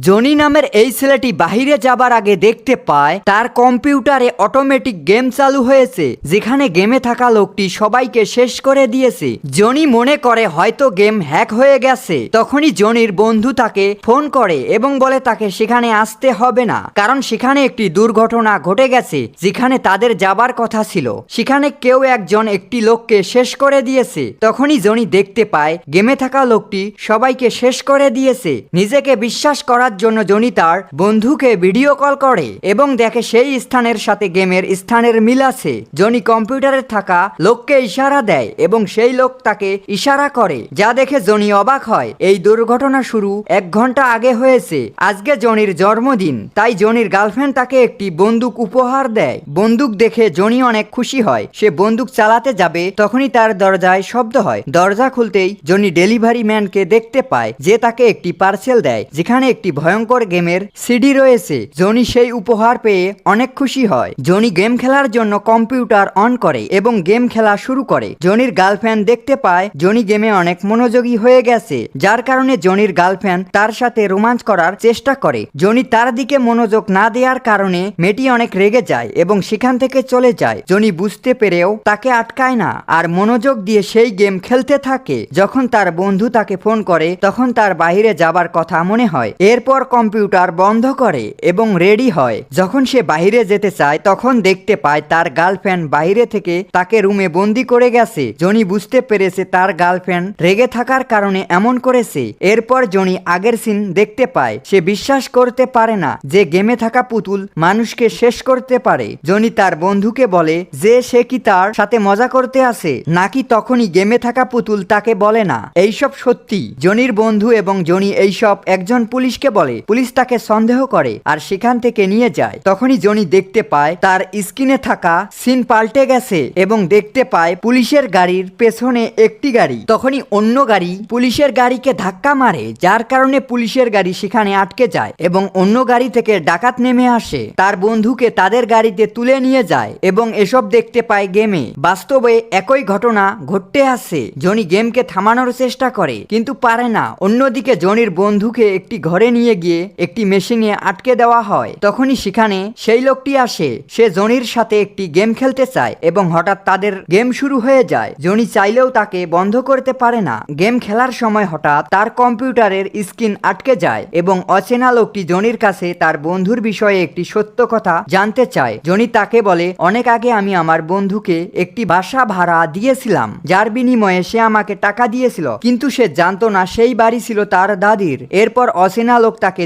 Johnny নামের এই ছেলেটি বাহিরে যাবার আগে দেখতে পায় তার কম্পিউটারে অটোমেটিক গেম চালু হয়েছে, যেখানে গেমে থাকা লোকটি সবাইকে শেষ করে দিয়েছে। জনি মনে করে হয়তো গেম হ্যাক হয়ে গেছে। তখনই জনির বন্ধু তাকে ফোন করে এবং বলে তাকে সেখানে আসতে হবে না, কারণ সেখানে একটি দুর্ঘটনা ঘটে গেছে যেখানে তাদের যাবার কথা ছিল। সেখানে কেউ একজন একটি লোককে শেষ করে দিয়েছে। তখনই জনি দেখতে পায় গেমে থাকা লোকটি সবাইকে শেষ করে দিয়েছে। নিজেকে বিশ্বাস করার জন্য জনি তার বন্ধুকে ভিডিও কল করে এবং দেখে সেই স্থানের সাথে গেমের স্থানের মিল আছে। জনি কম্পিউটারে থাকা লোককে ইশারা দেয় এবং সেই লোক তাকে ইশারা করে, যা দেখে জনি অবাক হয়। এই দুর্ঘটনা শুরু 1 ঘন্টা আগে হয়েছে। আজকে জনির জন্মদিন, তাই জনির গার্লফ্রেন্ড তাকে একটি বন্দুক উপহার দেয়। বন্দুক দেখে জনি অনেক খুশি হয়। সে বন্দুক চালাতে যাবে, তখনই তার দরজায় শব্দ হয়। দরজা খুলতেই জনি ডেলিভারি ম্যানকে দেখতে পায়, যে তাকে একটি পার্সেল দেয় যেখানে একটি ভয়ঙ্কর গেমের সিডি রয়েছে। জনি সেই উপহার পেয়ে অনেক খুশি হয়। জনি গেম খেলার জন্য কম্পিউটার অন করে এবং গেম খেলা শুরু করে। জনির গার্লফ্রেন্ড দেখতে পায় জনি গেমে অনেক মনোযোগী হয়ে গেছে, যার কারণে জনির গার্লফ্রেন্ড তার সাথে রোমাঞ্চ করার চেষ্টা করে। জনি তার দিকে মনোযোগ না দেওয়ার কারণে মেয়েটি অনেক রেগে যায় এবং সেখান থেকে চলে যায়। জনি বুঝতে পেরেও তাকে আটকায় না আর মনোযোগ দিয়ে সেই গেম খেলতে থাকে। যখন তার বন্ধু তাকে ফোন করে তখন তার বাইরে যাবার কথা মনে হয়। এরপর কম্পিউটার বন্ধ করে এবং রেডি হয়। যখন সে বাইরে যেতে চায় তখন দেখতে পায় তার গার্লফ্রেন্ড বাইরে থেকে তাকে রুমে বন্দি করে গেছে। জনি বুঝতে পেরেছে তার গার্লফ্রেন্ড রেগে থাকার কারণে এমন করেছে। এরপর জনি আগের সিন দেখতে পায়। সে বিশ্বাস করতে পারে না যে গেমে থাকা পুতুল মানুষকে শেষ করতে পারে। জনি তার বন্ধুকে বলে যে সে কি তার সাথে মজা করতে আসে নাকি। তখনই গেমে থাকা পুতুল তাকে বলে না এইসব সত্যি। জনির বন্ধু এবং জনি এইসব একজন পুলিশকে বলে। পুলিশ তাকে সন্দেহ করে আর সেখান থেকে নিয়ে যায়। তখনই জনি দেখতে পায় তার স্ক্রিনে থাকা সিন পাল্টে গেছে এবং দেখতে পায় পুলিশের গাড়ির পেছনে একটি গাড়ি। তখনই অন্য গাড়ি পুলিশের গাড়িকে ধাক্কা মারে, যার কারণে পুলিশের গাড়ি সেখানে আটকে যায় এবং অন্য গাড়ি থেকে ডাকাত নেমে আসে, তার বন্ধুকে তাদের গাড়িতে তুলে নিয়ে যায় এবং এসব দেখতে পায় গেমে। বাস্তবে একই ঘটনা ঘটতে আসে। জনি গেমকে থামানোর চেষ্টা করে কিন্তু পারে না। অন্যদিকে জনির বন্ধুকে একটি ঘরে নিয়ে গিয়ে একটি মেশিনে আটকে দেওয়া হয়। তখনই সেখানে সেই লোকটি আসে। সে জনির সাথে একটি গেম খেলতে চায় এবং হঠাৎ তাদের গেম শুরু হয়ে যায়। জনি চাইলেও তাকে বন্ধ করতে পারে না। গেম খেলার সময় হঠাৎ তার কম্পিউটারের স্ক্রিন আটকে যায় এবং অচেনা লোকটি জনির কাছে তার বন্ধুর বিষয়ে একটি সত্য কথা জানতে চায়। জনি তাকে বলে অনেক আগে আমি আমার বন্ধুকে একটি বাসা ভাড়া দিয়েছিলাম, যার বিনিময়ে সে আমাকে টাকা দিয়েছিল, কিন্তু সে জানতো না সেই বাড়ি ছিল তার দাদির। এরপর অচেনা লোক তাকে